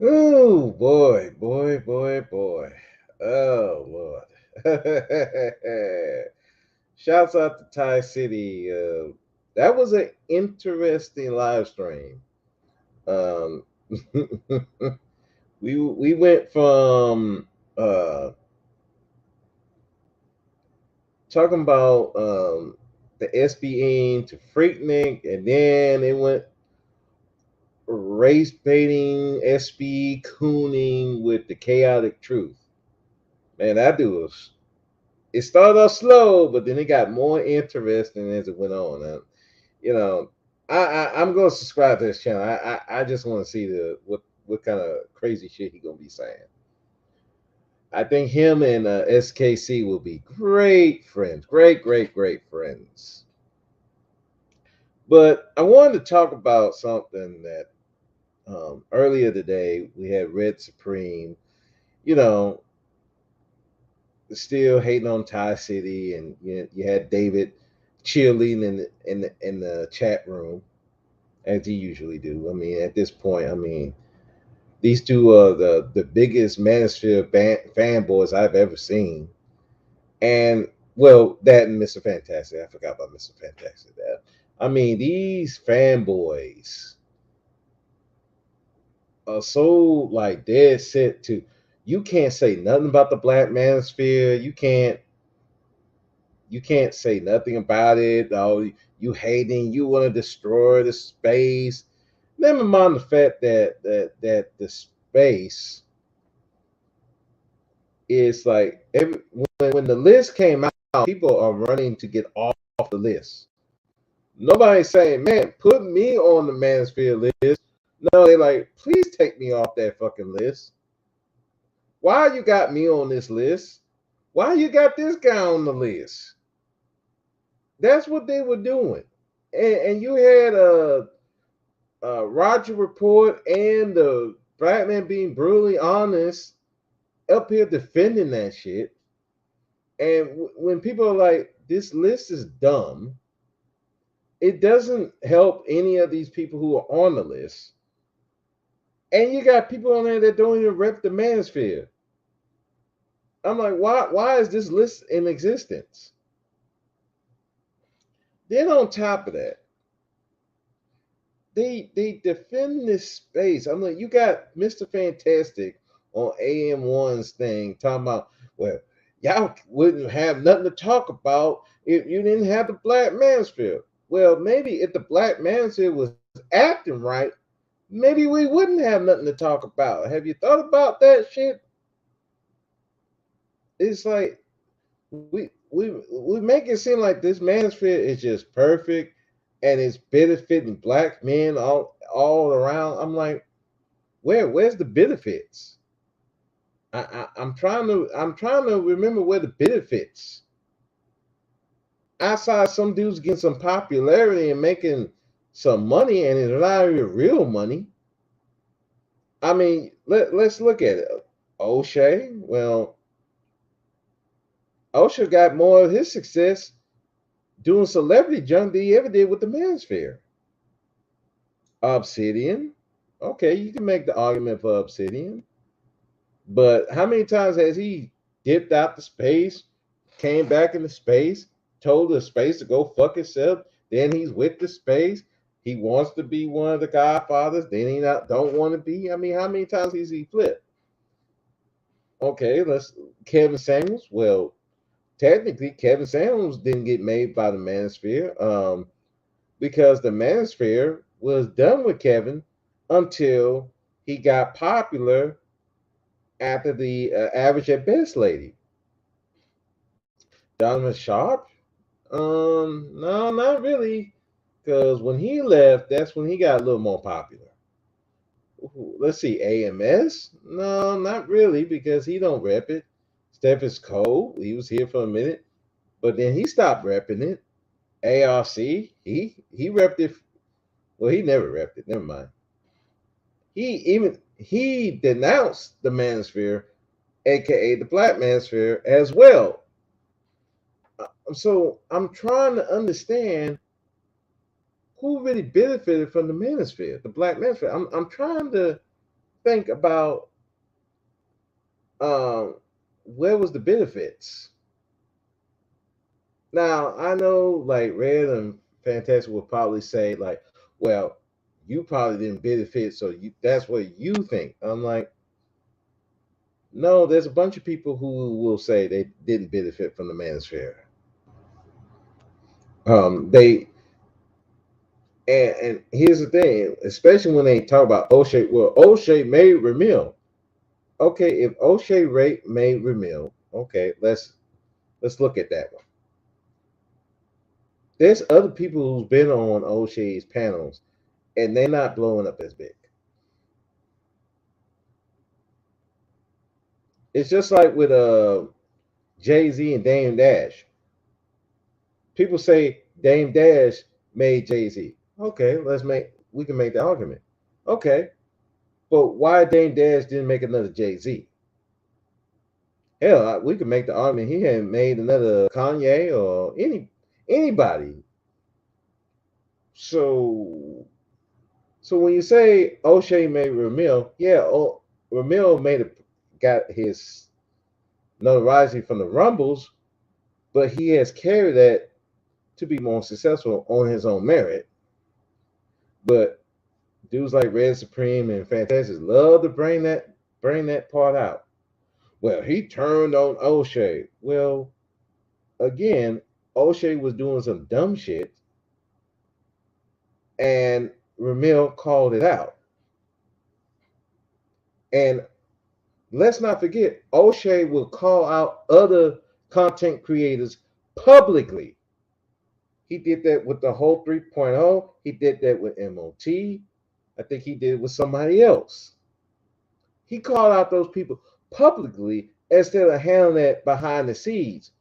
Oh boy, boy, boy, boy. Oh Lord. Shouts out to Thai City. That was an interesting live stream. Um, we went from talking about the SBing to Freaknik, and then it went race baiting, SB cooning with the chaotic truth. Man, that dude was. It started off slow, but then it got more interesting as it went on. And, you know, I'm going to subscribe to this channel. I just want to see the what kind of crazy shit he gonna be saying. I think him and SKC will be great friends, great friends. But I wanted to talk about something that earlier today we had Red Supreme. You know, still hating on Thai City, and you had David cheerleading in the chat room as he usually do. I mean, at this point, I mean, these two are the biggest Manosphere fanboys I've ever seen, and well, that and Mr. Fantastic. I forgot about Mr. Fantastic. That I mean, these fanboys are so like dead set to. You can't say nothing about the Black Manosphere. You can't say nothing about it. Oh, you hating, you want to destroy the space. Never mind the fact that the space is like when the list came out, people are running to get off the list. Nobody's saying, man, put me on the Manosphere list. No, they're like, please take me off that fucking list. Why you got me on this list? Why you got this guy on the list? That's what they were doing. And you had Roger Report and the Black Man being brutally honest up here defending that shit. And when people are like, this list is dumb, it doesn't help any of these people who are on the list. And you got people on there that don't even rep the Manosphere. I'm like, why is this list in existence? Then on top of that, they defend this space. I'm like, you got Mr. Fantastic on AM1's thing talking about, well, y'all wouldn't have nothing to talk about if you didn't have the Black Manosphere. Well, maybe if the Black Manosphere was acting right, maybe we wouldn't have nothing to talk about. Have you thought about that shit? It's like we make it seem like this Manosphere is just perfect and it's benefiting black men all around. I'm like, where's the benefits? I'm trying to remember where the benefits. I saw some dudes getting some popularity and making some money, and it's not even real money. I mean, let's look at it. O'Shea, well, O'Shea got more of his success doing celebrity junk than he ever did with the Manosphere. Obsidian, okay, you can make the argument for Obsidian. But how many times has he dipped out to space, came back into space, told the space to go fuck itself? Then he's with the space. He wants to be one of the Godfathers. Then he don't want to be. I mean, how many times has he flipped? Okay, let's Kevin Samuels. Well, technically, Kevin Samuels didn't get made by the Manosphere because the Manosphere was done with Kevin until he got popular after the average at best lady. Donovan Sharp? No, not really. Because when he left, that's when he got a little more popular. Let's see, AMS? No, not really, because he don't rep it. Stephens Cole, he was here for a minute, but then he stopped repping it. ARC, he repped it. Well, he never repped it. Never mind. He denounced the Manosphere, aka the Black Manosphere, as well. So I'm trying to understand who really benefited from the Manosphere, the Black Manosphere. I'm trying to think about where was the benefits? Now I know like Red and Fantastic will probably say like, well, you probably didn't benefit, so that's what you think. I'm like, no, there's a bunch of people who will say they didn't benefit from the Manosphere. They and here's the thing, especially when they talk about O'Shea. Well, O'Shea made Ramil. Okay, if O'Shea made Ramil, okay, let's look at that one. There's other people who's been on O'Shea's panels, and they're not blowing up as big. It's just like with Jay-Z and Dame Dash. People say Dame Dash made Jay-Z. Okay, we can make the argument. Okay, but why Dame Dash didn't make another Jay-Z? Hell, we could make the argument he hadn't made another Kanye or anybody. So when you say O'Shea made Ramil, yeah, Ramil got his notoriety from the Rumbles, but he has carried that to be more successful on his own merit. But dudes like Red Supreme and Fantastic love to bring that part out. Well, he turned on O'Shea. Well, again, O'Shea was doing some dumb shit, and Ramil called it out. And let's not forget, O'Shea will call out other content creators publicly. He did that with the whole 3.0. He did that with MOT. I think he did it with somebody else. He called out those people publicly instead of handling that behind the scenes.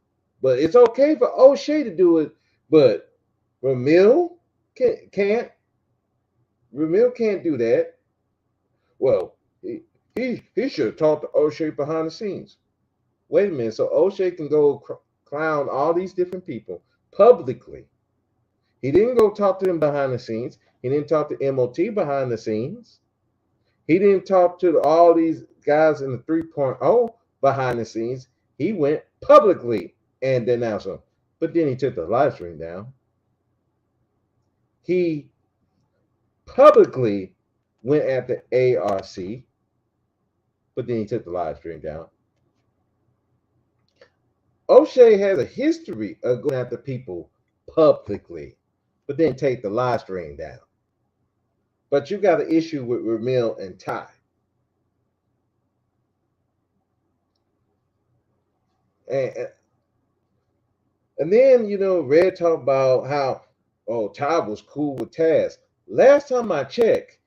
But it's okay for O'Shea to do it, but Ramil can't. Ramil can't do that. Well, he should have talked to O'Shea behind the scenes. Wait a minute. So O'Shea can go clown all these different people publicly. He didn't go talk to them behind the scenes. He didn't talk to MOT behind the scenes. He didn't talk to all these guys in the 3.0 behind the scenes. He went publicly and denounced them. But then he took the live stream down. He publicly went after ARC, but then he took the live stream down. O'Shea has a history of going after people publicly, but then take the live stream down. But you got an issue with Ramil and Ty. And then, Red talked about how, Ty was cool with Taz. Last time I checked,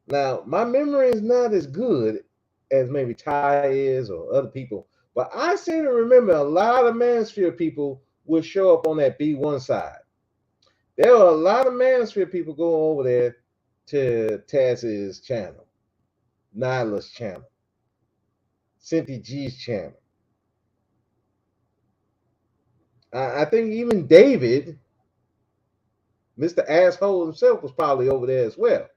now my memory is not as good as maybe Ty is or other people, but I seem to remember a lot of Manosphere people would show up on that B1 side. There were a lot of Manosphere people going over there to Taz's channel, Nyla's channel, Cynthia G's channel. I think even David, Mr. Asshole himself, was probably over there as well.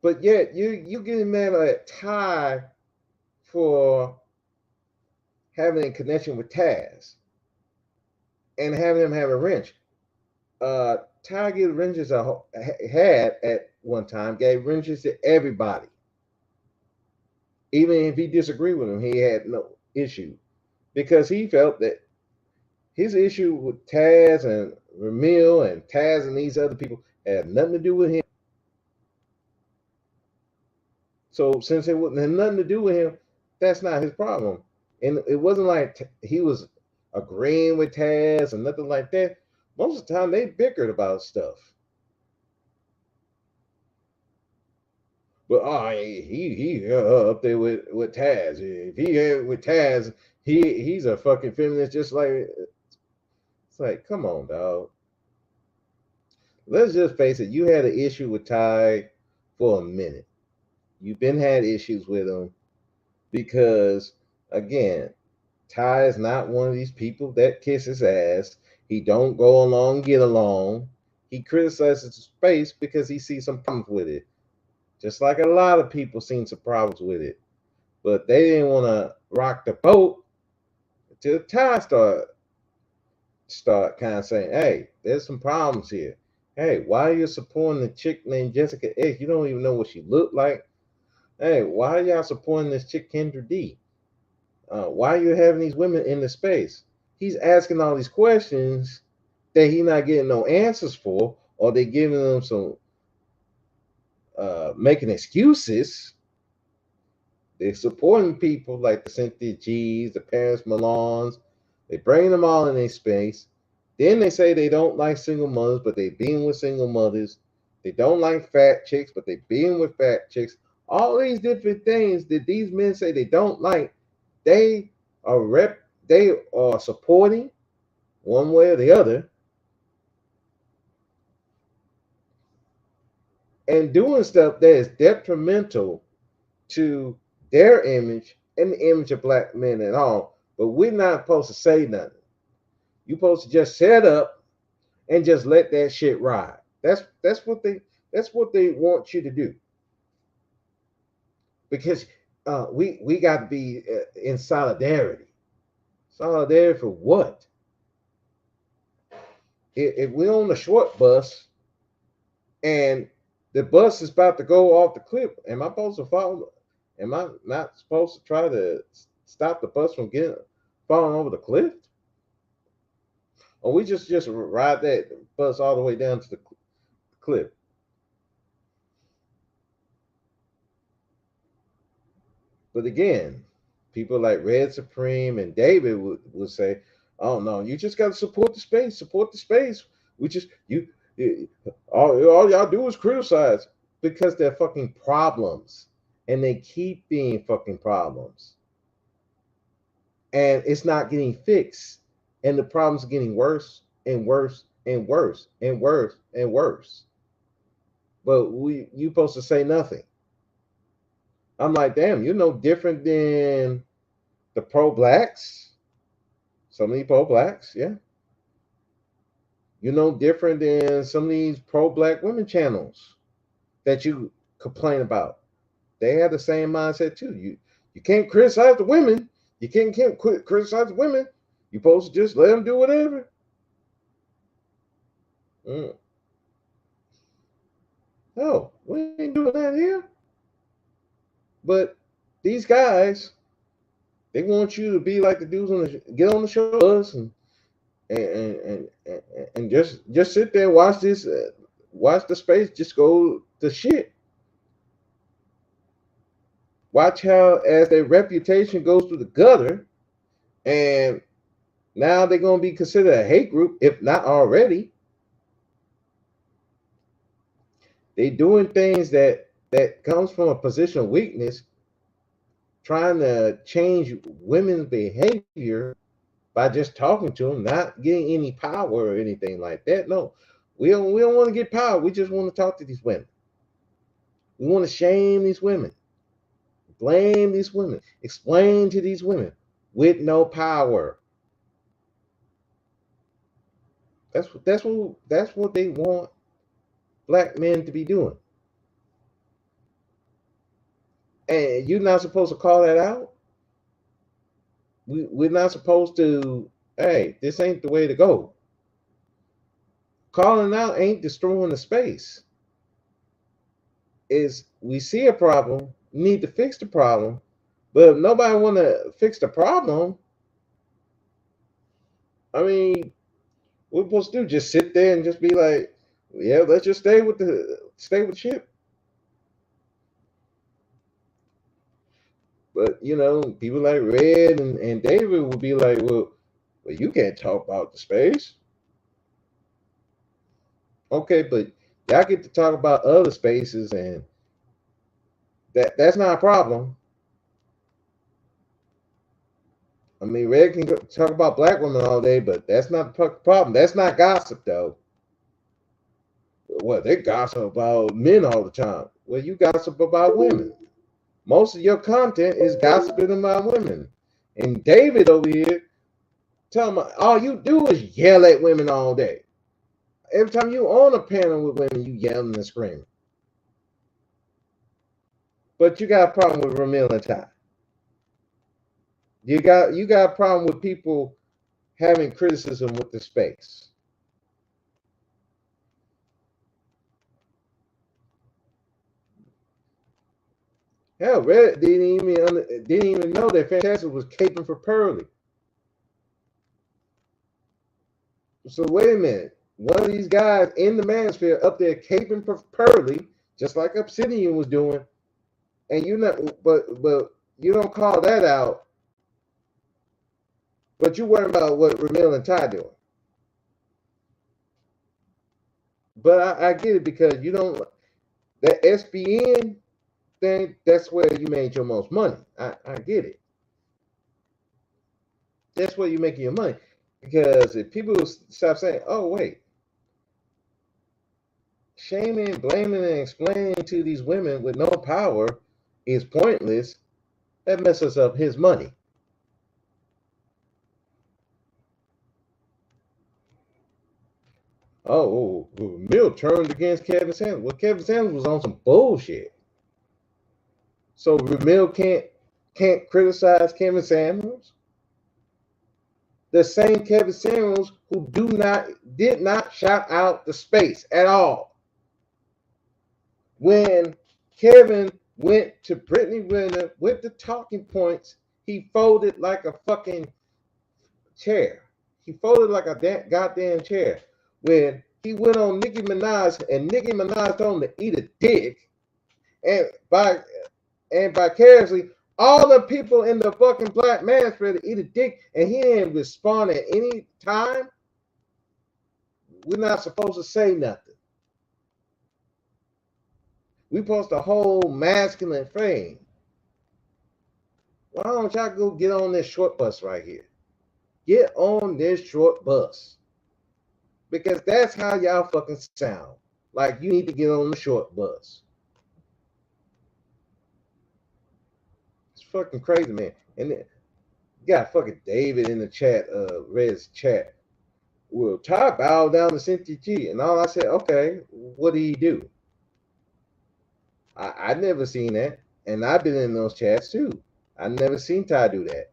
But yet you getting mad at Ty for having a connection with Taz and having him have a wrench. Ty gave wrenches had at one time, gave wrenches to everybody. Even if he disagreed with him, he had no issue because he felt that his issue with Taz and Ramil and Taz and these other people had nothing to do with him. So since it wouldn't have nothing to do with him, that's not his problem. And it wasn't like he was agreeing with Taz and nothing like that. Most of the time they bickered about stuff. But he up there with Taz. If he had with Taz, he's a fucking feminist just like. It's like, come on, dog. Let's just face it. You had an issue with Ty for a minute. You've been had issues with him because, again, Ty is not one of these people that kisses ass. He don't go along, get along. He criticizes the space because he sees some problems with it. Just like a lot of people seen some problems with it. But they didn't want to rock the boat until Ty start kind of saying, hey, there's some problems here. Hey, why are you supporting a chick named Jessica X? You don't even know what she looked like. Hey, why are y'all supporting this chick Kendra D? Why are you having these women in the space? He's asking all these questions that he's not getting no answers for, or they giving them some making excuses. They're supporting people like the Cynthia G's, the Paris Milans. They bring them all in their space. Then they say they don't like single mothers, but they being with single mothers. They don't like fat chicks, but they being with fat chicks. All these different things that these men say they don't like, they are supporting one way or the other, and doing stuff that is detrimental to their image and the image of black men at all. But we're not supposed to say nothing. You're supposed to just set up and just let that shit ride. That's what they want you to do. Because we got to be in solidarity. Solidarity for what? If we're on the short bus and the bus is about to go off the cliff, am I supposed to follow? Am I not supposed to try to stop the bus from falling over the cliff? Or we just ride that bus all the way down to the cliff? But again, people like Red Supreme and David would say, "Oh no, you just got to support the space. Support the space. We just all y'all do is criticize because they're fucking problems, and they keep being fucking problems, and it's not getting fixed, and the problems are getting worse and worse and worse and worse and worse. But you supposed to say nothing." I'm like, damn, you're no different than the pro-blacks. Some of these pro-blacks, yeah. You're no different than some of these pro-black women channels that you complain about. They have the same mindset too. You can't criticize the women. You can't criticize the women. You're supposed to just let them do whatever. No, we ain't doing that here. But these guys, they want you to be like the dudes get on the show and just sit there and watch this, watch the space just go to shit. Watch how as their reputation goes through the gutter, and now they're gonna be considered a hate group, if not already. They doing things that comes from a position of weakness, trying to change women's behavior by just talking to them, not getting any power or anything like that. No, we don't want to get power. We just want to talk to these women. We want to shame these women, blame these women, explain to these women with no power. That's what they want black men to be doing. And you're not supposed to call that out. We're not supposed to, hey, this ain't the way to go. Calling out ain't destroying the space. Is we see a problem, need to fix the problem, but if nobody want to fix the problem, I mean, what we're supposed to do? Just sit there and just be like, yeah, let's just stay with shit. But you know, people like Red and David would be like, well, you can't talk about the space. Okay, but y'all get to talk about other spaces, and that's not a problem. I mean, Red can talk about black women all day, but that's not the problem. That's not gossip, though. Well, they gossip about men all the time. Well, you gossip about women. Most of your content is gossiping about women. And David over here, tell me, all you do is yell at women all day. every time you on a panel with women, you yelling and screaming. But you got a problem with Ramil and Ty. You got a problem with people having criticism with the space. Hell, Red didn't even know that Fantastic was caping for Pearly. So wait a minute. One of these guys in the Manosphere up there caping for Pearly, just like Obsidian was doing, and but you don't call that out. But you worry about what Ramil and Ty doing. But I get it because you don't that SBN thing. That's where you made your most money. I get it. That's where you're making your money. Because if people stop saying, "Oh wait," shaming, blaming, and explaining to these women with no power is pointless, that messes up his money. Oh, Mill turned against Kevin Sanders. Well, Kevin Sanders was on some bullshit. So Mill can't criticize Kevin Samuels. The same Kevin Samuels who did not shout out the space at all. When Kevin went to Brittany Renner with the talking points, he folded like a fucking chair. He folded like a goddamn chair. When he went on Nicki Minaj and Nicki Minaj told him to eat a dick, and vicariously, all the people in the fucking Black Manosphere to eat a dick, and he didn't respond at any time. We're not supposed to say nothing. We supposed to hold masculine frame. Why don't y'all go get on this short bus right here? Get on this short bus. Because that's how y'all fucking sound. Like you need to get on the short bus. It's fucking crazy, man. And then you got fucking David in the chat, Red's chat. Well, Ty bowed down to Cynthia G. And all I said, okay, what did he do? I never seen that. And I've been in those chats too. I never seen Ty do that.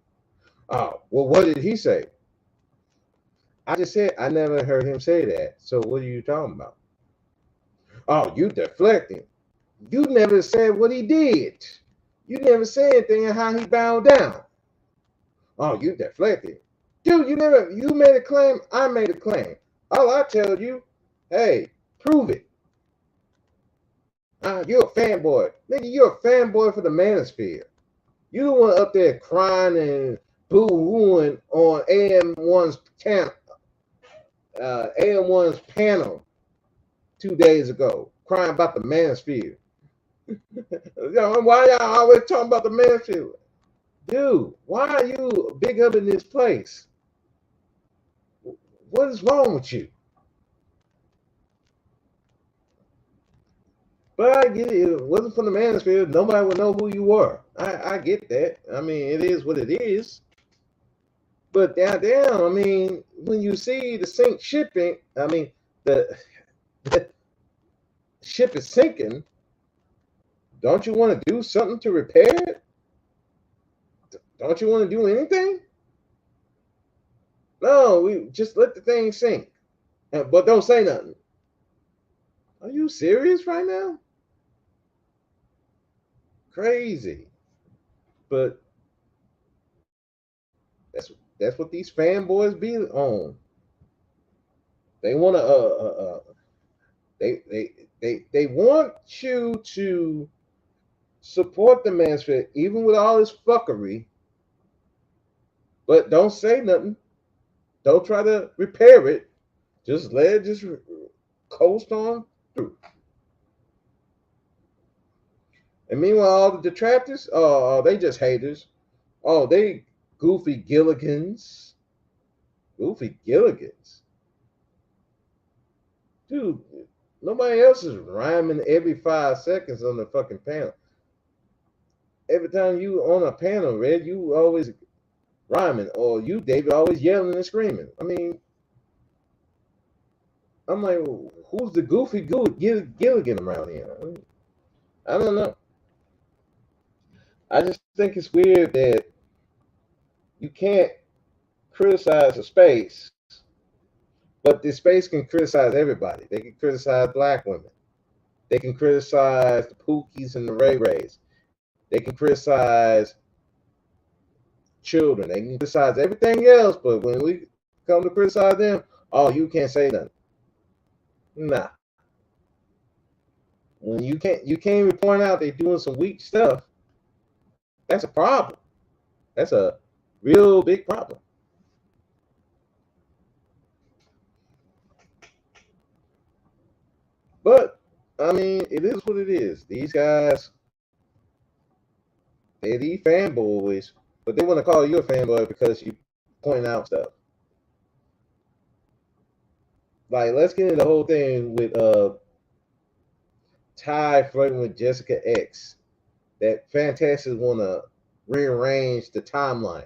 Oh, well, what did he say? I just said I never heard him say that. So what are you talking about? Oh, you deflecting. You never said what he did. You never said anything on how he bowed down. Oh, you deflected. Dude, you made a claim, I made a claim. All I tell you, hey, prove it. You're a fanboy. Nigga, you're a fanboy for the Manosphere. You the one up there crying and boo-hooing on AM1's panel 2 days ago, crying about the Manosphere. Why y'all always talking about the Manosphere? Dude, why are you big up in this place? What is wrong with you? But I get it. If it wasn't for the Manosphere, nobody would know who you were. I get that. I mean, it is what it is. But down, I mean, when you see the sink shipping, I mean, the ship is sinking. Don't you want to do something to repair it? Don't you want to do anything? No, we just let the thing sink. But don't say nothing. Are you serious right now? Crazy. But that's what these fanboys be on. They want to they want you to support the Manosphere even with all this fuckery, but don't say nothing. Don't try to repair it. Just let it just coast on through. And meanwhile, all the detractors, oh, they just haters. Oh, they goofy Gilligans. Goofy Gilligans. Dude, nobody else is rhyming every 5 seconds on the fucking panel. Every time you on a panel, Red, you always rhyming, or you, David, always yelling and screaming. I mean, I'm like, who's the goofy Gilligan around here? I don't know. I just think it's weird that you can't criticize a space, but the space can criticize everybody. They can criticize black women. They can criticize the Pookies and the Ray Rays. They can criticize children. They can criticize everything else, but when we come to criticize them, oh, you can't say nothing. Nah. When you can't even point out they're doing some weak stuff, that's a problem. That's a real big problem. But I mean, it is what it is. These guys, they're these fanboys, but they want to call you a fanboy because you point out stuff. Like, let's get into the whole thing with Ty flirting with Jessica X. That Fantastic want to rearrange the timeline.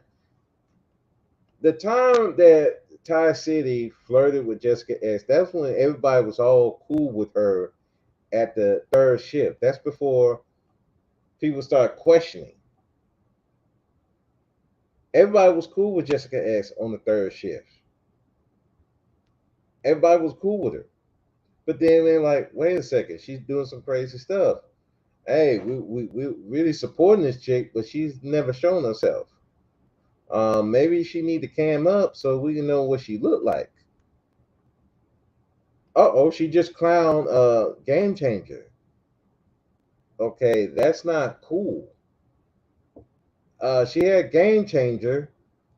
The time that Ty City flirted with Jessica X, that's when everybody was all cool with her at the third shift. That's before people start questioning. Everybody was cool with Jessica X on the third shift. Everybody was cool with her. But then they're like, wait a second, she's doing some crazy stuff. Hey, we really supporting this chick, but she's never shown herself. Maybe she need to cam up so we can know what she looked like. Uh-oh, she just clowned Game Changer. Okay, that's not cool. She had Game Changer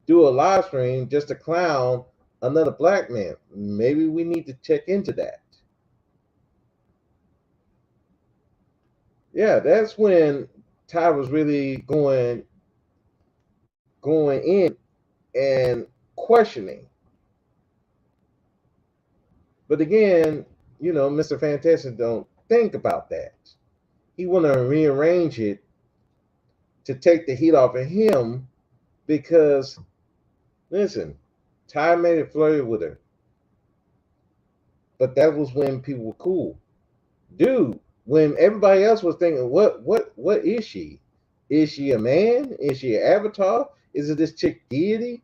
do a live stream just to clown another black man. Maybe we need to check into that. Yeah, that's when Ty was really going in and questioning. But again, Mr. Fantastic don't think about that. He want to rearrange it to take the heat off of him because, listen, Ty made it flirty with her. But that was when people were cool. Dude, when everybody else was thinking, what is she? Is she a man? Is she an avatar? Is it this chick deity?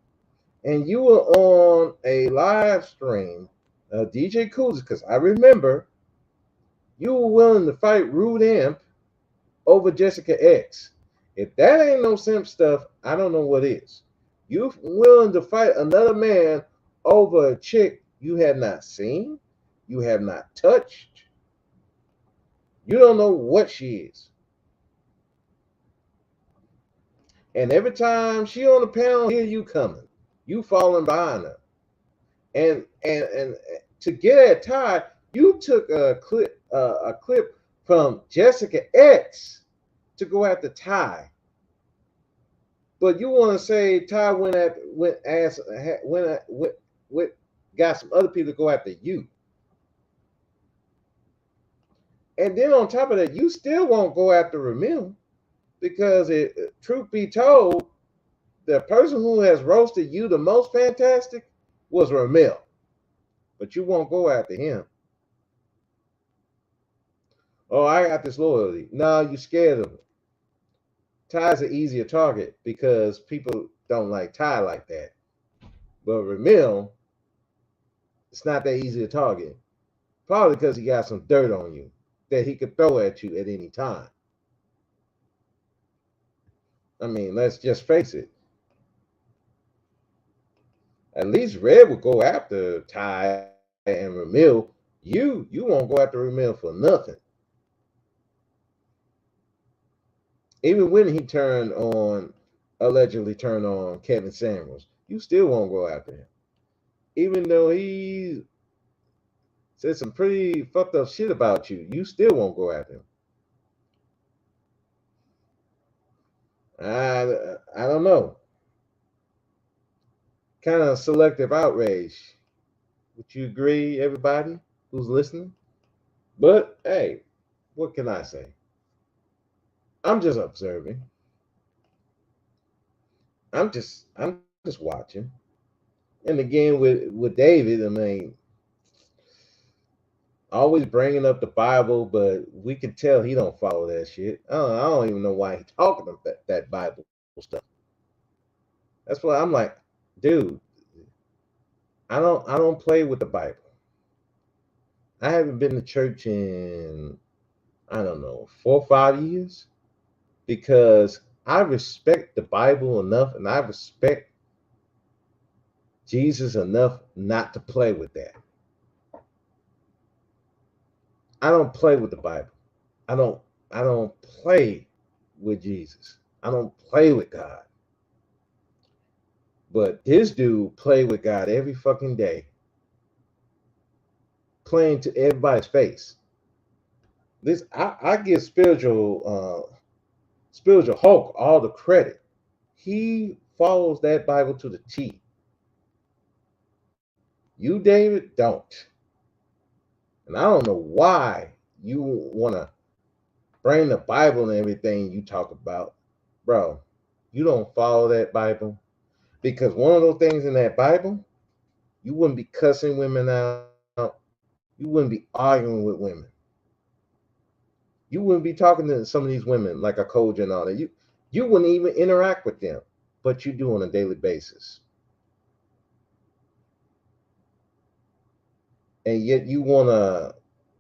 And you were on a live stream, DJ Coolers, because I remember you were willing to fight Rude Imp over Jessica X. If that ain't no simp stuff, I don't know what is. You willing to fight another man over a chick you have not seen, you have not touched, you don't know what she is. And every time she on the panel, here you coming. You falling behind her. And to get at Ty, you took a clip from Jessica X to go after Ty. But you want to say Ty got some other people to go after you. And then on top of that, you still won't go after Ramil because truth be told, the person who has roasted you the most fantastic was Ramil. But you won't go after him. Oh, I got this loyalty. No, you're scared of him. Ty's an easier target because people don't like Ty like that. But Ramil, it's not that easy to target. Probably because he got some dirt on you that he could throw at you at any time. I mean, let's just face it. At least Red would go after Ty and Ramil. You won't go after Ramil for nothing. Even when he allegedly turned on Kevin Samuels, you still won't go after him. Even though he said some pretty fucked up shit about you, you still won't go after him. I don't know. Kind of selective outrage. Would you agree, everybody who's listening? But hey, what can I say? I'm just observing. I'm just watching. And again with David, I mean, always bringing up the Bible, but we can tell he don't follow that shit. I don't even know why he talking about that Bible stuff. That's why I'm like, dude, I don't play with the Bible. I haven't been to church in, I don't know, 4 or 5 years, because I respect the Bible enough and I respect Jesus enough not to play with that. I don't play with the Bible. I don't I don't play with Jesus. I don't play with God. But this dude played with God every fucking day, playing to everybody's face. This I give spiritual Hulk all the credit. He follows that Bible to the T. You, David, don't. And I don't know why you want to bring the Bible and everything you talk about. Bro, you don't follow that Bible. Because one of those things in that Bible, you wouldn't be cussing women out. You wouldn't be arguing with women. You wouldn't be talking to some of these women like a coach and all that. You wouldn't even interact with them, but you do on a daily basis. And yet you want to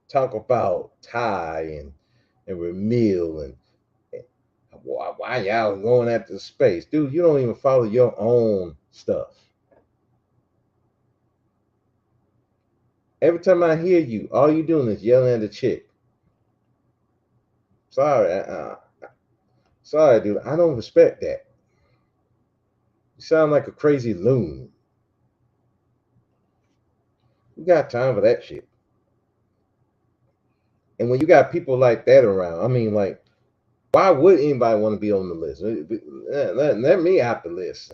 talk about Ty and Ramil and why y'all going after space, dude? You don't even follow your own stuff. Every time I hear you, all you doing is yelling at the chick. Sorry, sorry, dude. I don't respect that. You sound like a crazy loon. You got time for that shit. And when you got people like that around, I mean, like, why would anybody want to be on the list? Let me out the list.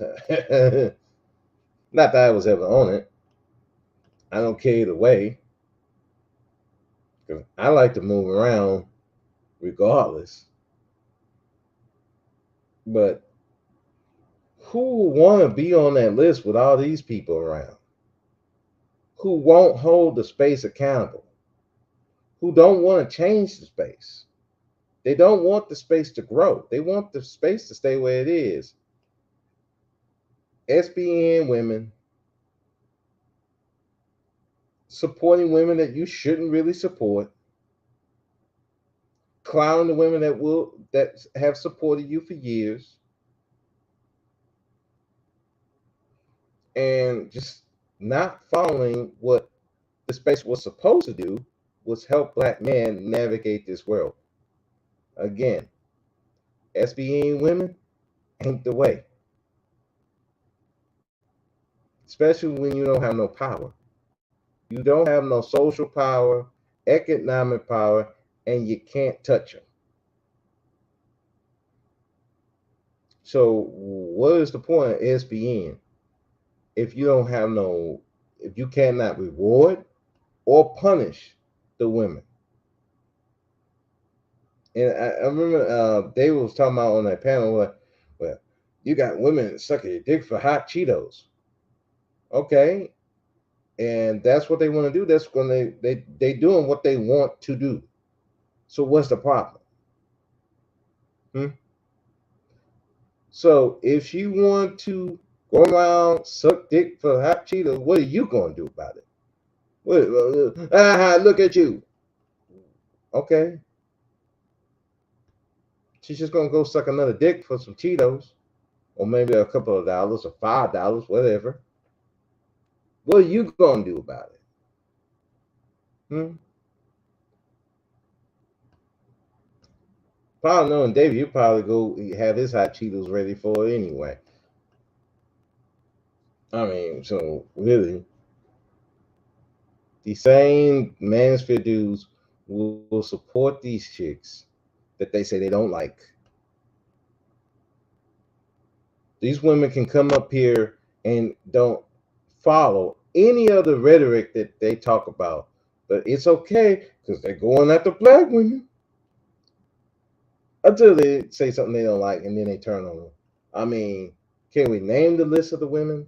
Not that I was ever on it. I don't care either way. I like to move around regardless. But who would want to be on that list with all these people around? Who won't hold the space accountable? Who don't want to change the space? They don't want the space to grow. They want the space to stay where it is. SBN women supporting women that you shouldn't really support, clowning the women that have supported you for years, and just not following what the space was supposed to do, was help Black men navigate this world. Again, SBN women ain't the way, especially when you don't have no power. You don't have no social power, economic power, and you can't touch them. So what is the point of SBN if you don't have no, if you cannot reward or punish the women? And I remember they was talking about on that panel, like, well, you got women sucking your dick for hot Cheetos. Okay. And that's what they want to do. That's when they doing what they want to do. So what's the problem? So if you want to go around suck dick for hot Cheetos, what are you going to do about it? Look at you. Okay. She's just going to go suck another dick for some Cheetos, or maybe a couple of dollars or $5, whatever. What are you going to do about it? Probably knowing David, you probably go have his hot Cheetos ready for it anyway. I mean, so really, the same Manosphere dudes will support these chicks that they say they don't like. These women can come up here and don't follow any of the rhetoric that they talk about, but it's okay because they're going after Black women until they say something they don't like and then they turn on them. I mean, can we name the list of the women?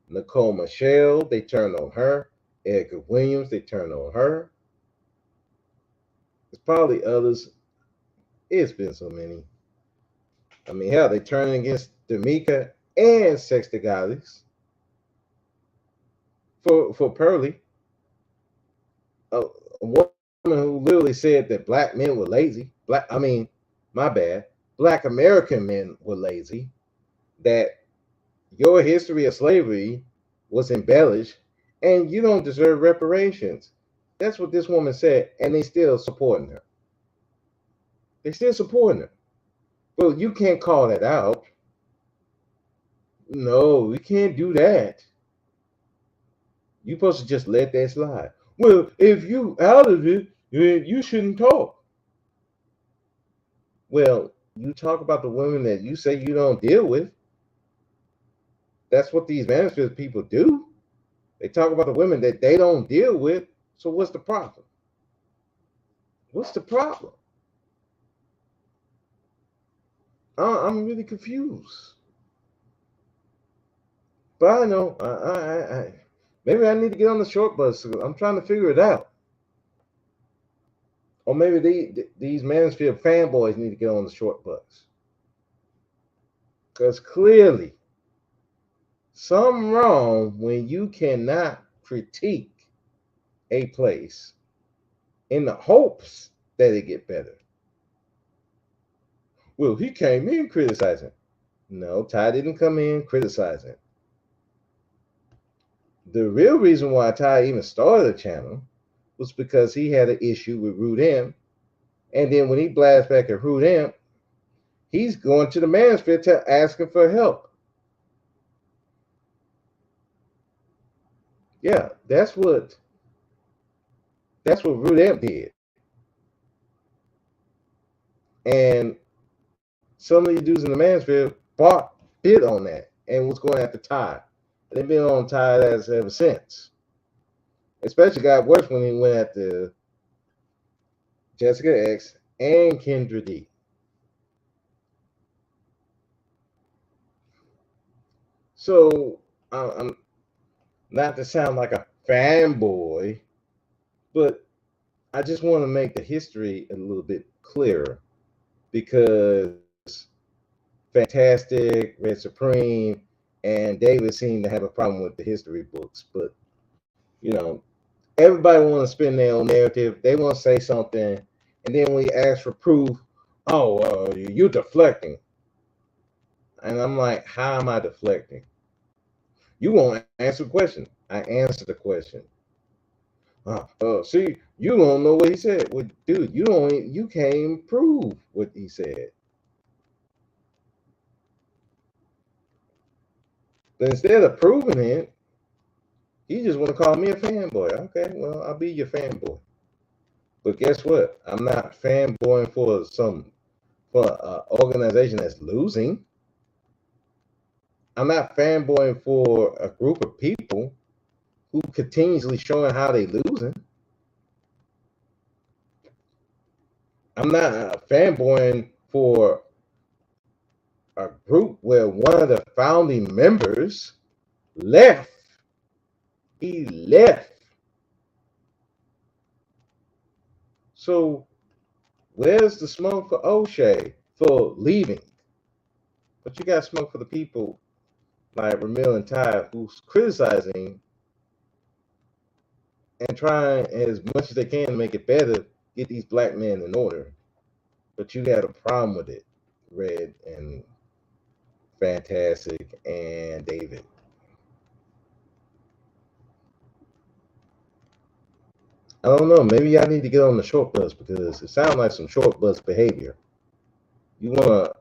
Nicole Michelle, they turned on her. Edgar Williams, they turned on her. There's probably others. It's been so many. I mean, hell, they turning against D'Amica and Sexta Goddess for Pearly, a woman who literally said that black men were lazy. I mean, my bad. Black American men were lazy. That your history of slavery was embellished, and you don't deserve reparations. That's what this woman said, and they still supporting her. They still supporting her. Well, you can't call that out. No, we can't do that. You're supposed to just let that slide. Well, if you out of it, then you shouldn't talk. Well, you talk about the women that you say you don't deal with. That's what these Manosphere people do. They talk about the women that they don't deal with. So what's the problem? What's the problem? I'm really confused. But I know, maybe I need to get on the short bus. I'm trying to figure it out. Or maybe these Manosphere fanboys need to get on the short bus. Because clearly, something wrong when you cannot critique a place in the hopes that it get better. Well, he came in criticizing. No, Ty didn't come in criticizing. The real reason why Ty even started a channel was because he had an issue with Root M. And then when he blasts back at Root M, he's going to the Manosphere to asking for help. Yeah, that's what Root M did. And some of these dudes in the Manosphere bid on that and was going after Ty. They've been on Ty ever since. Especially got worse when he went after Jessica X and Kendra D. So I'm not to sound like a fanboy, but I just want to make the history a little bit clearer because Fantastic, Red Supreme, and David seem to have a problem with the history books. But you know, everybody want to spin their own narrative. They want to say something, and then when you ask for proof, oh, you're deflecting. And I'm like, how am I deflecting? You won't answer the question. I answered the question. See, you don't know what he said. Well, dude, you can't prove what he said. But instead of proving it, you just want to call me a fanboy. Okay, well, I'll be your fanboy. But guess what? I'm not fanboying for an organization that's losing. I'm not fanboying for a group of people who continuously showing how they losing. I'm not fanboying for a group where one of the founding members left. He left. So where's the smoke for O'Shea for leaving? But you got smoke for the people like Ramil and Ty who's criticizing and trying as much as they can to make it better, get these black men in order. But you had a problem with it, Red and Fantastic and David. I don't know. Maybe I need to get on the short bus because it sounds like some short bus behavior. You wanna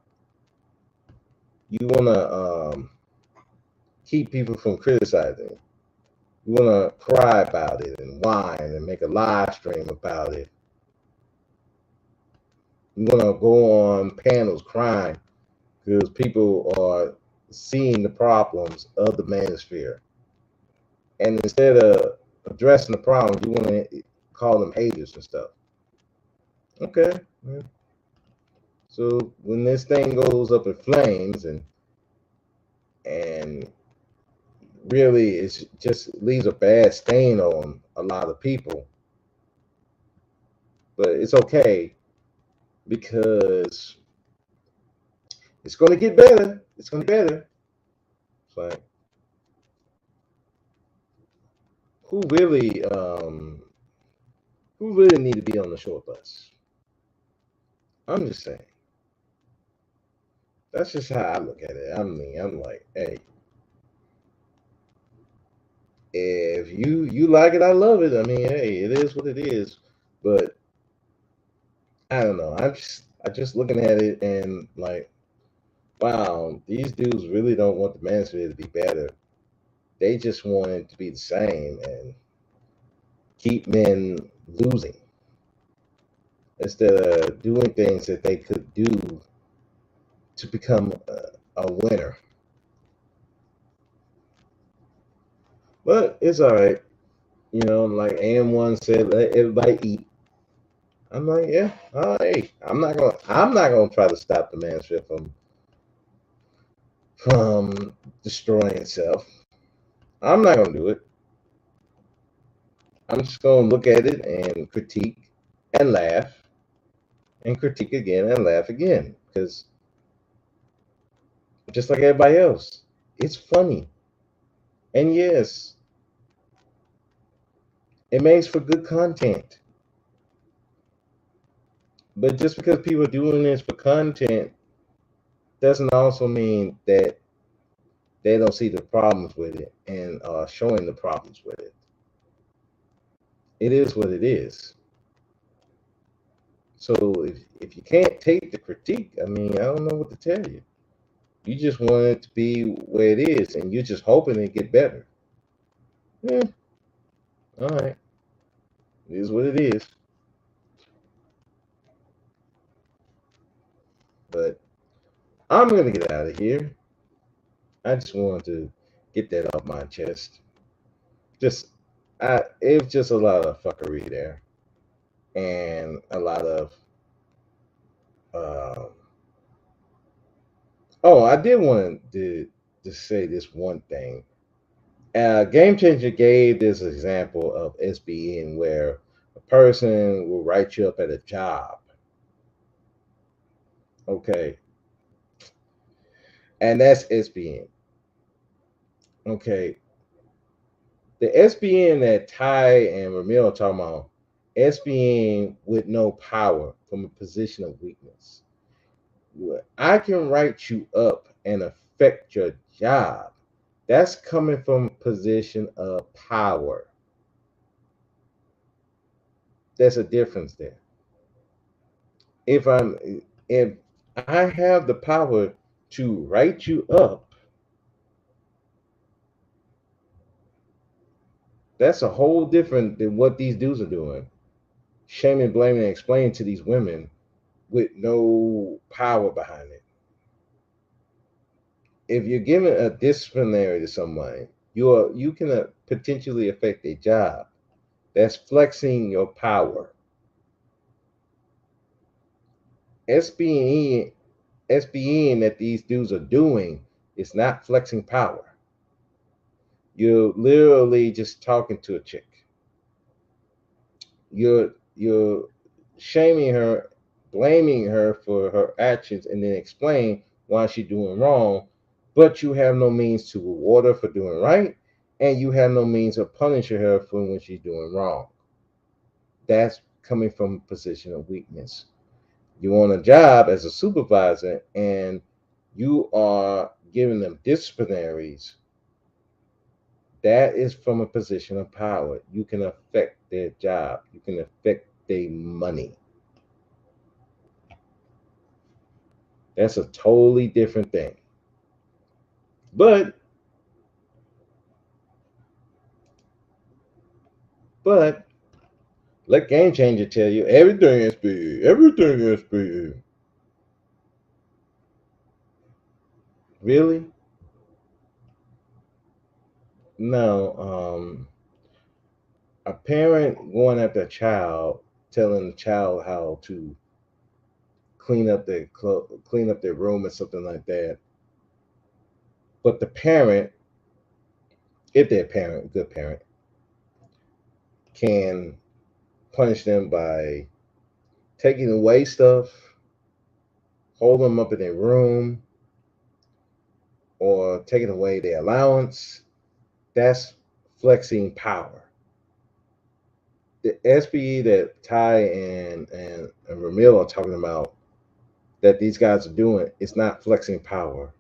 keep people from criticizing. You wanna cry about it and whine and make a live stream about it. You wanna go on panels crying because people are seeing the problems of the Manosphere. And instead of addressing the problem, you want to call them haters and stuff. Okay. So when this thing goes up in flames and really it just leaves a bad stain on a lot of people, but it's okay because it's going to get better. It's going to get better. It's like, who really, um, who really need to be on the short bus? I'm just saying. That's just how I look at it. I mean, I'm like, hey, if you like it, I love it. I mean, hey, it is what it is. But I don't know. I just looking at it and like, wow, these dudes really don't want the manosphere to be better. They just want it to be the same and keep men losing instead of doing things that they could do to become a winner. But it's all right. You know, like AM1 said, let everybody eat. I'm like, yeah, all right. I'm not gonna try to stop the manosphere from destroying itself. I'm not gonna do it. I'm just gonna look at it and critique and laugh and critique again and laugh again. Because just like everybody else, it's funny. And yes, it makes for good content. But just because people are doing this for content doesn't also mean that they don't see the problems with it and are showing the problems with it. It is what it is. So if you can't take the critique, I mean, I don't know what to tell you. You just want it to be where it is, and you're just hoping it get better. Yeah, all right. It is what it is. But I'm gonna get out of here. I just wanted to get that off my chest. Just, it was just a lot of fuckery there, and a lot of. Uh, oh, I did want to say this one thing. Game Changer gave this example of SBN where a person will write you up at a job. Okay, and that's SBN. Okay, the SBN that Ty and Ramil are talking about, SBN with no power from a position of weakness. I can write you up and affect your job. That's coming from a position of power. There's a difference there. If I'm if I have the power to write you up, that's a whole different than what these dudes are doing. Shaming, blaming, and explaining to these women with no power behind it. If you're giving a disciplinary to someone, you can potentially affect their job. That's flexing your power. SBN SBN that these dudes are doing is not flexing power. You're literally just talking to a chick. You're shaming her, blaming her for her actions, and then explain why she's doing wrong, but you have no means to reward her for doing right, and you have no means of punishing her for when she's doing wrong. That's coming from a position of weakness. You're on a job as a supervisor and you are giving them disciplinaries. That is from a position of power. You can affect their job. You can affect their money. That's a totally different thing. But but let Game Changer tell you everything is big. Everything is big. Really? No. A parent going after a child, telling the child how to clean up their room or something like that. But the parent, if they're a parent, good parent, can punish them by taking away stuff, holding them up in their room, or taking away their allowance, that's flexing power. The SBE that Ty and Ramil are talking about that these guys are doing, it's not flexing power.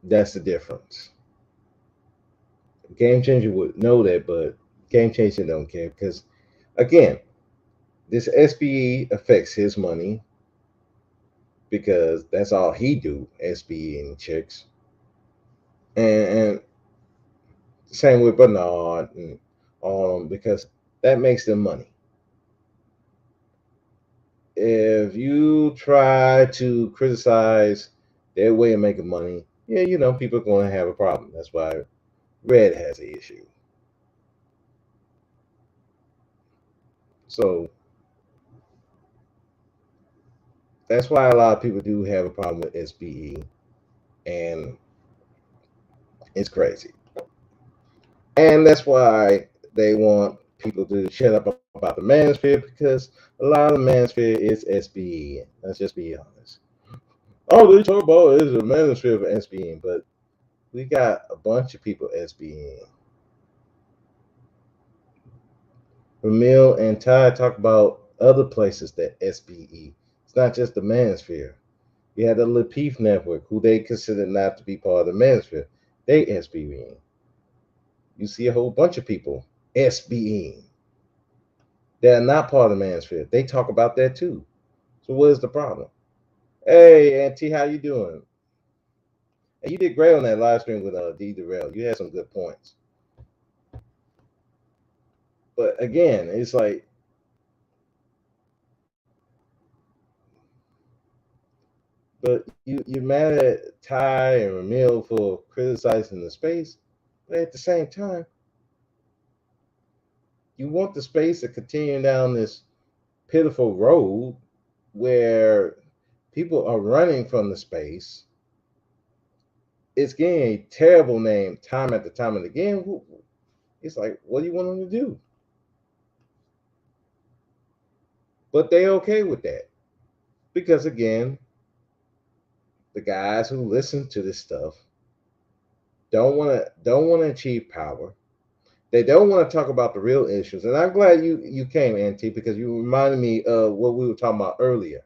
That's the difference. Game Changer would know that, but Game Changer don't care because, again, this SBE affects his money because that's all he do, SBE and chicks. And same with Bernard and all of them because that makes them money. If you try to criticize their way of making money, yeah, people are going to have a problem. That's why Red has an issue. So that's why a lot of people do have a problem with SBE, and it's crazy. And that's why they want people to shut up about the Manosphere because a lot of the Manosphere is SBE. Let's just be honest. Oh, they talk about is a Manosphere of SBE, but we got a bunch of people SBE. Ramil and Ty talk about other places that SBE. It's not just the Manosphere. You had the Lapeef Network, who they consider not to be part of the Manosphere. They SBE. You see a whole bunch of people SBE. They're not part of the Manosphere. They talk about that too. So what is the problem? Hey, Auntie, how you doing? And you did great on that live stream with D. Durrell. You had some good points. But again, it's like, but you're mad at Ty and Ramil for criticizing the space, but at the same time, you want the space to continue down this pitiful road where people are running from the space. It's getting a terrible name time after time and again. It's like, what do you want them to do? But they okay with that. Because again, the guys who listen to this stuff don't want to achieve power. They don't want to talk about the real issues. And I'm glad you came, Auntie, because you reminded me of what we were talking about earlier.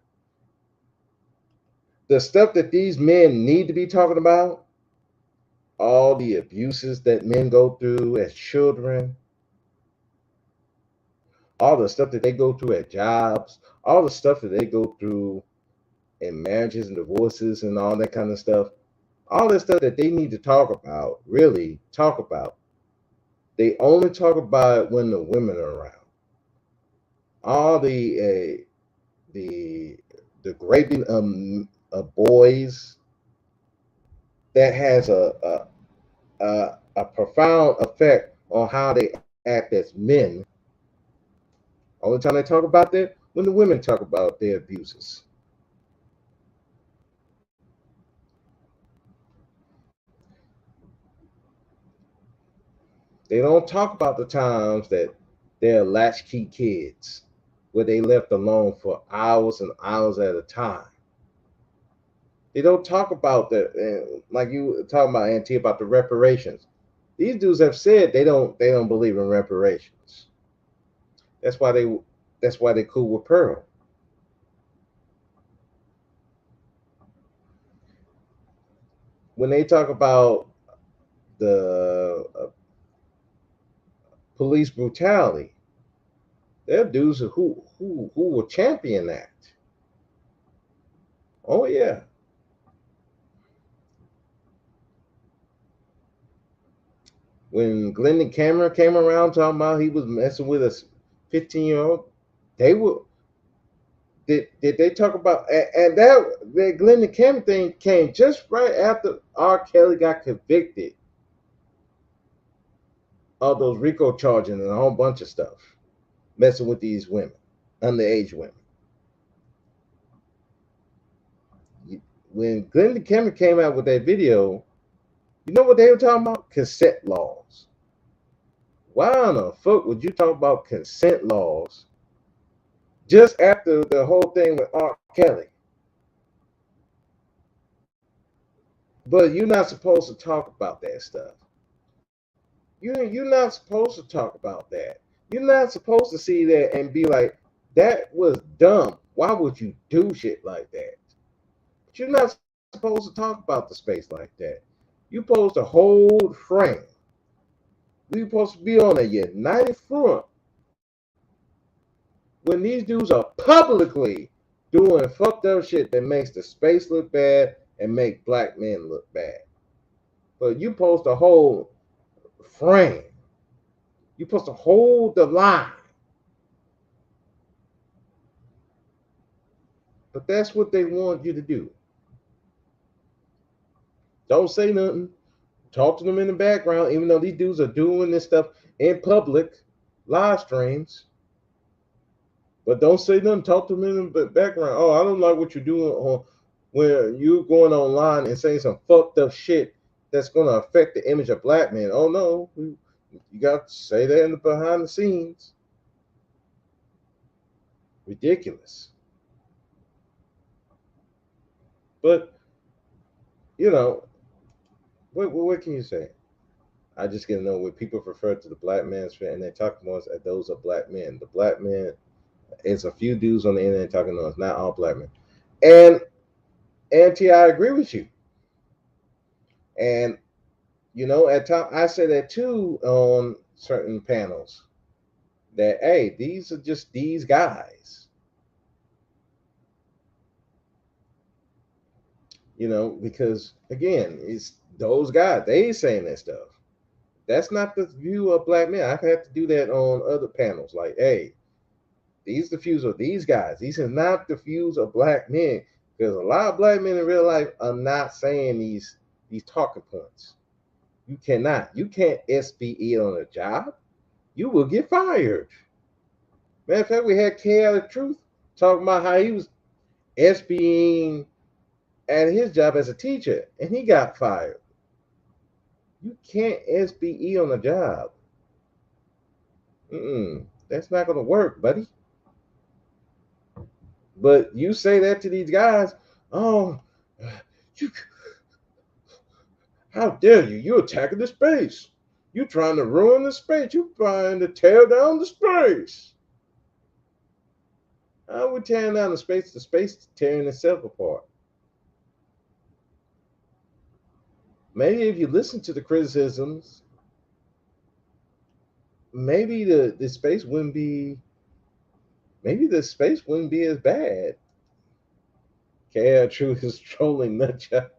The stuff that these men need to be talking about, all the abuses that men go through as children, all the stuff that they go through at jobs, all the stuff that they go through in marriages and divorces and all that kind of stuff, all that stuff that they need to talk about, really talk about. They only talk about it when the women are around. All the raping of boys, that has a profound effect on how they act as men. All the time they talk about that when the women talk about their abuses. They don't talk about the times that they're latchkey kids where they left alone for hours and hours at a time. They don't talk about that, like you were talking about, Auntie, about the reparations. These dudes have said they don't believe in reparations. That's why they cool with Pearl. When they talk about the police brutality, there are dudes who will champion that. Oh yeah. When Glendon Cameron came around talking about he was messing with a 15-year-old, they were did they talk about, and that Glendon Cameron thing came just right after R. Kelly got convicted of those RICO charges and a whole bunch of stuff, messing with these women, underage women. When Glendon Cameron came out with that video, you know what they were talking about? Consent laws. Why on the fuck would you talk about consent laws just after the whole thing with R. Kelly. But you're not supposed to talk about that stuff. You're not supposed to talk about that. You're not supposed to see that and be like, that was dumb. Why would you do shit like that? But you're not supposed to talk about the space like that. You're supposed to hold frame. We're supposed to be on a united front when these dudes are publicly doing fucked up shit that makes the space look bad and make black men look bad. But you're supposed to hold frame. You're supposed to hold the line. But that's what they want you to do. Don't say nothing. Talk to them in the background, even though these dudes are doing this stuff in public, live streams. But don't say nothing. Talk to them in the background. Oh, I don't like what you're doing when you're going online and saying some fucked up shit that's going to affect the image of black men. Oh, no. You got to say that in the behind the scenes. Ridiculous. But, you know, what can you say? I just get to know when people refer to the Black Manosphere and they talk about us as those are black men. The black men, it's a few dudes on the internet talking to us, not all black men. And T, I agree with you. And you know, at times I say that too on certain panels. That hey, these are just these guys. You know, because again, it's those guys. They ain't saying that stuff. That's not the view of black men. I've had to do that on other panels. Like, hey, these are the views of these guys. These are not the views of black men. Because a lot of black men in real life are not saying these talking points. You cannot. You can't SBE on a job. You will get fired. Matter of fact, we had Chaotic Truth talking about how he was SBEing at his job as a teacher, and he got fired. You can't SBE on a job. That's not going to work, buddy. But you say that to these guys, oh, you, how dare you? You're attacking the space. You're trying to ruin the space. You're trying to tear down the space. How are we tearing down the space? The space is tearing itself apart. Maybe if you listen to the criticisms, maybe the space wouldn't be, maybe the space wouldn't be as bad. Truth is trolling nutshot.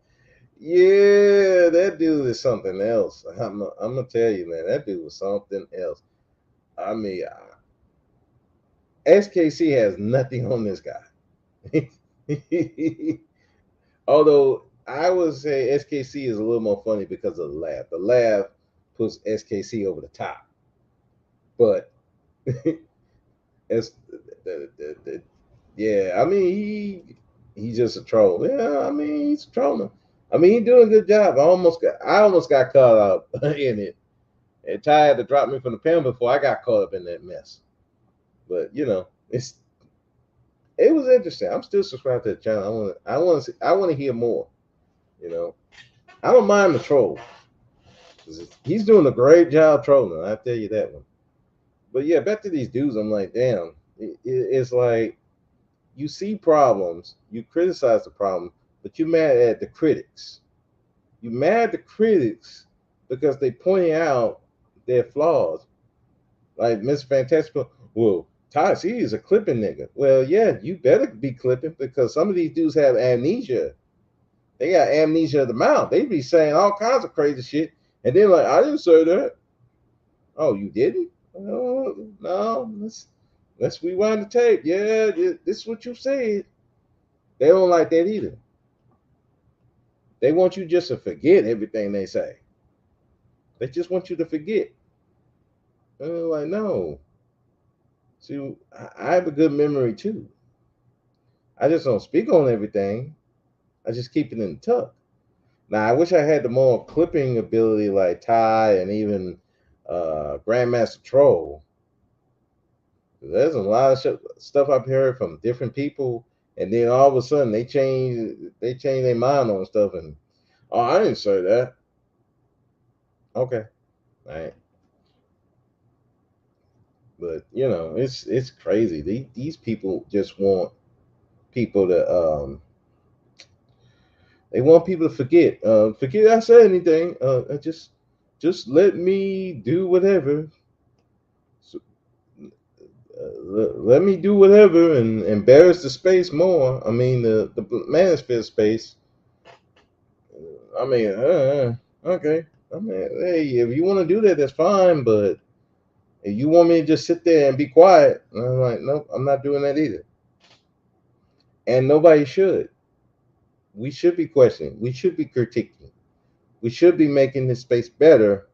Yeah, that dude is something else. I'm gonna tell you, man, that dude was something else. I mean, SKC has nothing on this guy. Although I would say SKC is a little more funny because of the laugh. The laugh puts SKC over the top. But it's yeah, I mean he's just a troll. Yeah, I mean he's trolling. I mean he's doing a good job. I almost got caught up in it. And Ty had to drop me from the panel before I got caught up in that mess. But you know, it was interesting. I'm still subscribed to the channel. I want to hear more. You know, I don't mind the troll. He's doing a great job trolling. I tell you that one. But yeah, back to these dudes. I'm like, damn. It's like you see problems, you criticize the problem, but you're mad at the critics. You're mad at the critics because they pointing out their flaws. Like Mr. Fantastic. Well, Ty C is a clipping nigga. Well, yeah, you better be clipping because some of these dudes have amnesia. They got amnesia of the mouth. They be saying all kinds of crazy shit. And then like, I didn't say that. Oh, you didn't? Oh, no, let's rewind the tape. Yeah, this is what you said. They don't like that either. They want you just to forget everything they say. They just want you to forget. And they're like, no. See, I have a good memory too. I just don't speak on everything. I just keep it in the tuck. Now, I wish I had the more clipping ability like Ty and even Grandmaster Troll. There's a lot of stuff I've heard from different people, and then all of a sudden they change their mind on stuff, and oh, I didn't say that. Okay, all right, but it's crazy. These people just want people to they want people to forget. Forget I said anything. Just let me do whatever. So, let me do whatever and embarrass the space more. I mean, the manosphere space. I mean, okay. I mean, hey, if you want to do that, that's fine. But if you want me to just sit there and be quiet, I'm like, nope, I'm not doing that either. And nobody should. We should be questioning. We should be critiquing. We should be making this space better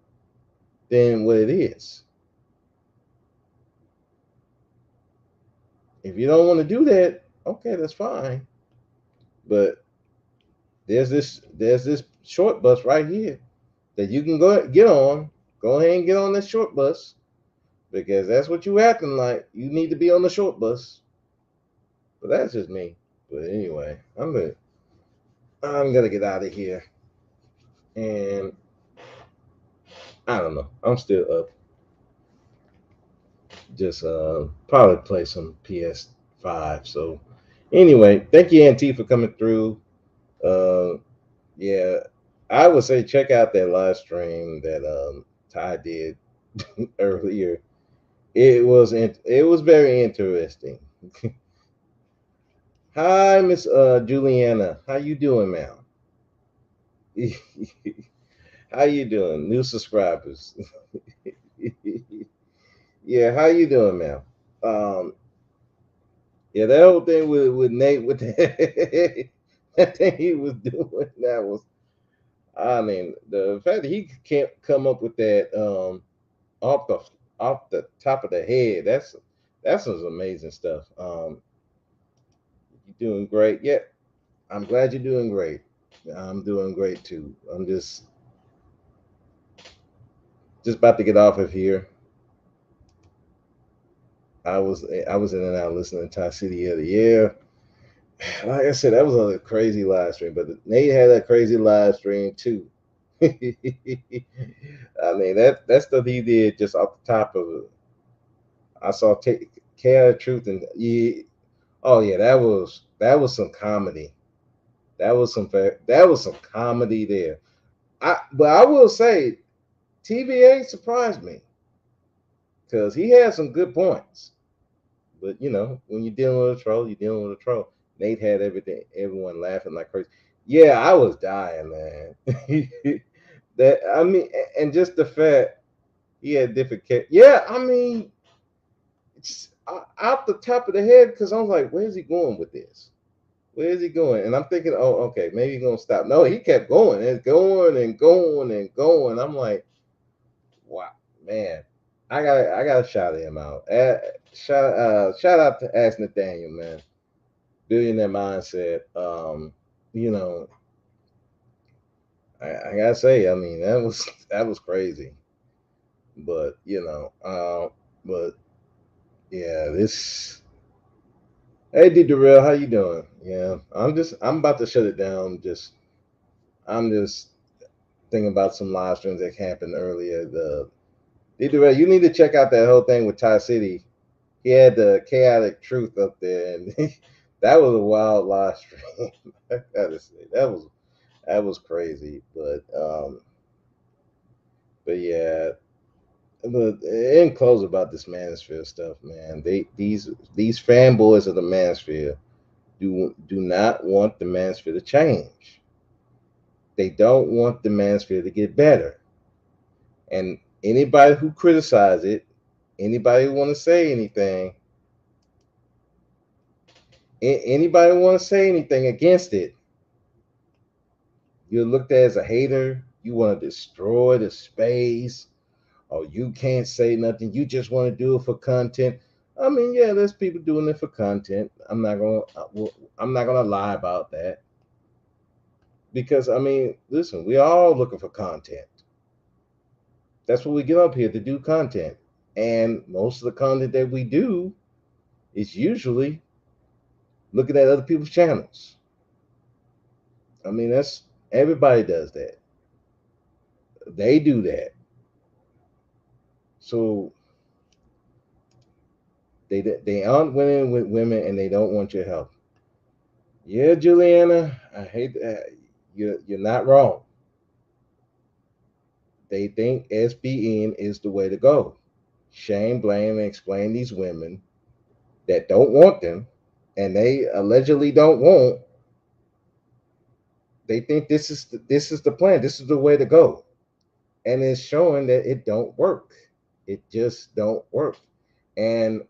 than what it is. If you don't want to do that, okay, that's fine. But there's this short bus right here that you can go get on. Go ahead and get on this short bus because that's what you acting like. You need to be on the short bus. But that's just me. But anyway, I'm gonna get out of here. And I don't know. I'm still up. Just probably play some PS5. So anyway, thank you, Auntie, for coming through. Uh, yeah, I would say check out that live stream that Ty did earlier. It was very interesting. Hi, Miss Juliana. How you doing, ma'am? How you doing? New subscribers. Yeah, how you doing, ma'am? Um, yeah, that whole thing with Nate with that, that thing he was doing, that was, I mean, the fact that he can't come up with that off the off the top of the head, that's some amazing stuff. You're doing great. Yeah, I'm glad you're doing great. I'm doing great too. I'm just about to get off of here. I was in and out listening to Thai City of the Year. Like I said, that was a crazy live stream, but Nate had a crazy live stream too. I mean that stuff he did just off the top of it. I saw Care Truth and yeah, oh yeah, that was some comedy. That was some comedy there. But I will say TVA surprised me because he had some good points. But when you're dealing with a troll, you're dealing with a troll. Nate had everyone laughing like crazy. Yeah, I was dying, man. That I mean, and just the fact he had different. Yeah, I mean, it's out the top of the head because I was like, where's he going with this? Where is he going? And I'm thinking, oh, okay, maybe he's gonna stop. No, he kept going and going and going and going. I'm like, wow, man, I gotta shout him out. Shout out to Ask Nathaniel, man. Billionaire mindset. You know, I gotta say, I mean, that was crazy. But but yeah, this. Hey, D. Darrell, how you doing? Yeah, I'm about to shut it down. I'm just thinking about some live streams that happened earlier. The D. Darrell, you need to check out that whole thing with Ty City. He had the chaotic truth up there, and that was a wild live stream. I gotta say that was crazy. But yeah, but in close about this Manosphere stuff, man. These fanboys of the Manosphere do not want the Manosphere to change. They don't want the Manosphere to get better. And anybody who criticize it, anybody who want to say anything, anybody who want to say anything against it, you're looked at as a hater. You want to destroy the space. Oh, you can't say nothing. You just want to do it for content. I mean, yeah, there's people doing it for content. I'm not gonna lie about that because I mean, listen, we all looking for content. That's what we get up here to do content. And most of the content that we do is usually looking at other people's channels. I mean, that's everybody does that. They do that. So they aren't winning with women and they don't want your help. Yeah, Juliana, I hate that. You're not wrong. They think SBN is the way to go. Shame, blame, and explain these women that don't want them and they allegedly don't want. They think this is the plan. This is the way to go, and it's showing that it don't work. It just don't work, and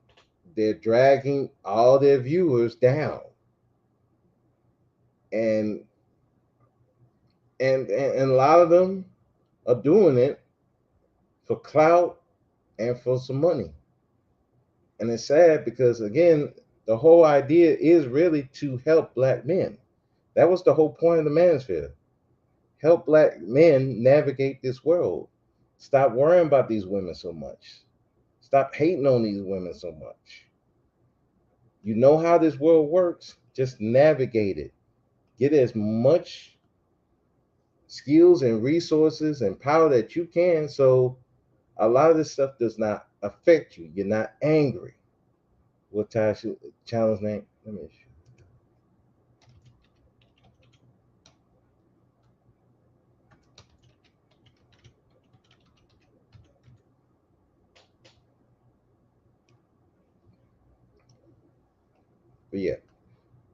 they're dragging all their viewers down, and and a lot of them are doing it for clout and for some money. And it's sad because again, the whole idea is really to help black men. That was the whole point of the Manosphere. Help black men navigate this world. Stop worrying about these women so much. Stop hating on these women so much. You know how this world works. Just navigate it. Get as much skills and resources and power that you can so a lot of this stuff does not affect you. You're not angry. What challenge name? Let me see.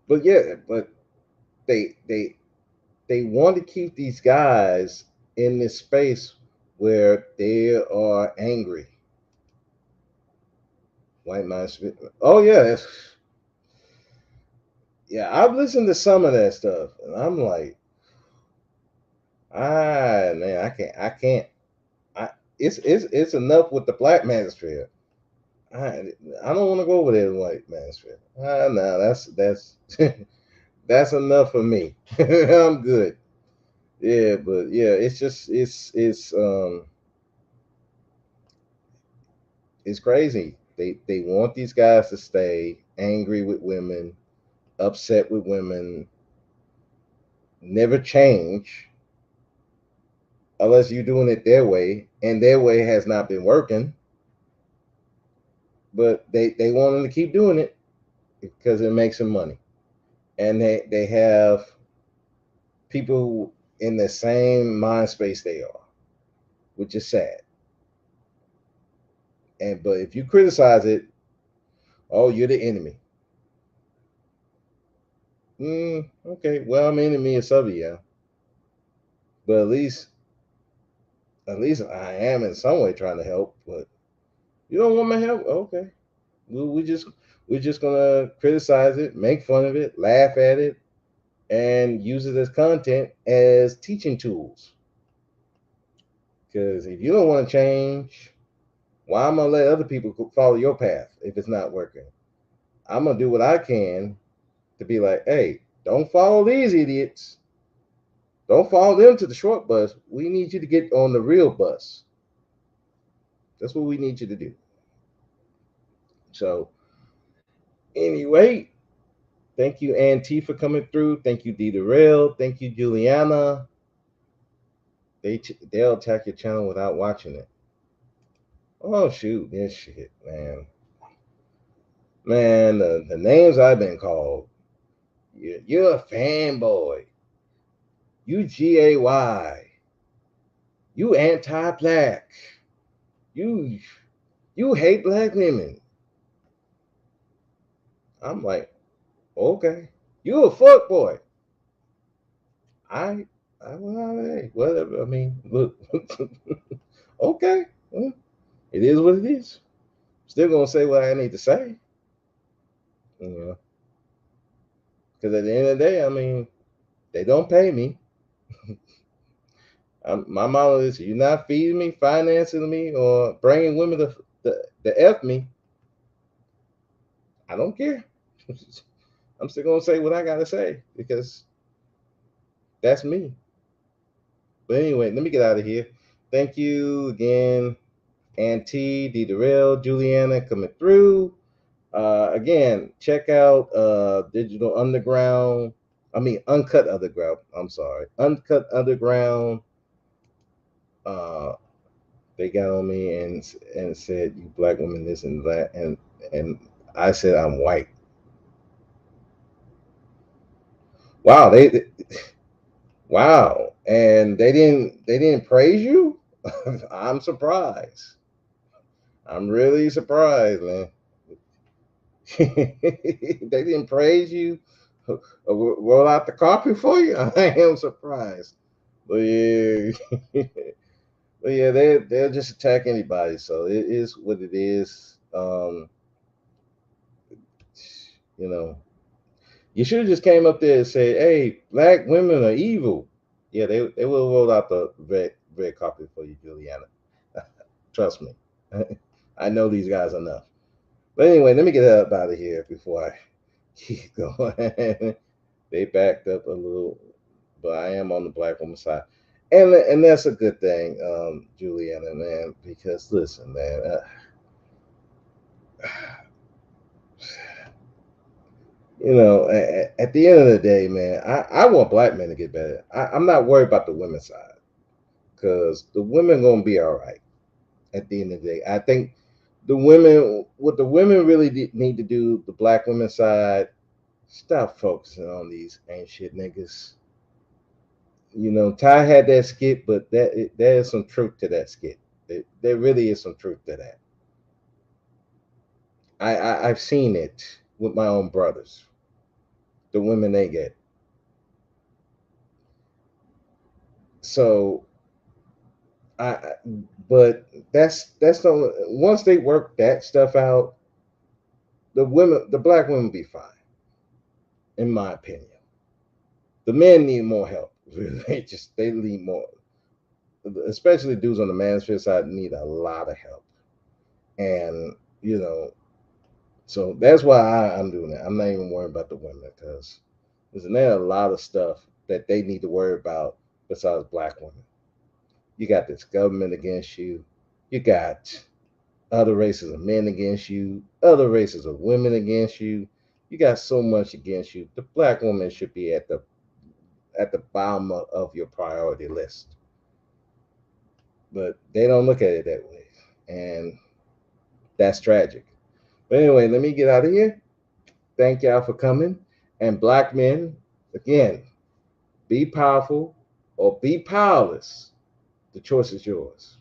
But yeah. But they they they want to keep these guys in this space where they are angry. White mind. Oh yeah, yeah. I've listened to some of that stuff, and I'm like, man, I can't. I it's enough with the black manosphere. I don't want to go over there, white manosphere. No, that's that's enough for me. I'm good. Yeah, but yeah, it's just it's crazy. They want these guys to stay angry with women, upset with women, never change unless you're doing it their way, and their way has not been working. But they want them to keep doing it because it makes them money, and they have people in the same mind space they are, which is sad. And but if you criticize it, oh, you're the enemy. Okay, well, I'm enemy of Subby, yeah, but at least I am in some way trying to help. But you don't want my help, okay? We just we're just gonna criticize it, make fun of it, laugh at it, and use it as content as teaching tools. Because if you don't want to change, why am I gonna let other people follow your path if it's not working? I'm gonna do what I can to be like, hey, don't follow these idiots. Don't follow them to the short bus. We need you to get on the real bus. That's what we need you to do. So anyway, thank you, Auntie, for coming through. Thank you, D Rail. Thank you, Juliana. They'll attack your channel without watching it. Oh shoot, this shit, man. Man, the names I've been called. You're a fanboy. You gay. You anti-black. You you hate black women. I'm like, okay. You a fuck boy. I, well, hey, whatever. I mean, look, okay. Well, it is what it is. Still gonna say what I need to say. You know, because at the end of the day, I mean, they don't pay me. My motto is: you're not feeding me, financing me, or bringing women to the f me. I don't care. I'm still gonna say what I gotta say because that's me. But anyway, let me get out of here. Thank you again Auntie, D. Darrell, Juliana coming through. Again, check out Digital Underground. I mean, Uncut Underground. I'm sorry. Uncut Underground. Uh, they got on me and said, "You black women, this and that," and I said, "I'm white." Wow, wow, and they didn't praise you. I'm surprised. I'm really surprised, man. They didn't praise you, roll out the carpet for you. I am surprised, but yeah, but yeah, they'll just attack anybody. So it is what it is. You know, you should have just came up there and said, "Hey, black women are evil." Yeah, they will roll out the red carpet for you, Juliana. Trust me, I know these guys enough. But anyway, let me get up out of here before I keep going. They backed up a little, but I am on the black woman side, and that's a good thing, Juliana, man. Because listen, man, at the end of the day, man, I want black men to get better. I'm not worried about the women's side because the women gonna be all right at the end of the day. I think what the women really need to do, the black women's side, stop focusing on these ain't shit niggas. Ty had that skit, but there is some truth to that skit. There really is some truth to that. I've seen it with my own brothers. The women they get. So I, but that's the once they work that stuff out, the black women be fine, in my opinion. The men need more help. They need more, especially dudes on the manosphere side need a lot of help, and you know so that's why I'm doing that. I'm not even worried about the women because there's a lot of stuff that they need to worry about besides black women. You got this government against you. You got other races of men against you, other races of women against you. You got so much against you. The black woman should be at the bottom of your priority list. But they don't look at it that way. And that's tragic. But anyway, let me get out of here. Thank y'all for coming. And black men, again, be powerful or be powerless. The choice is yours.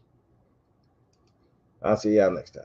I'll see y'all next time.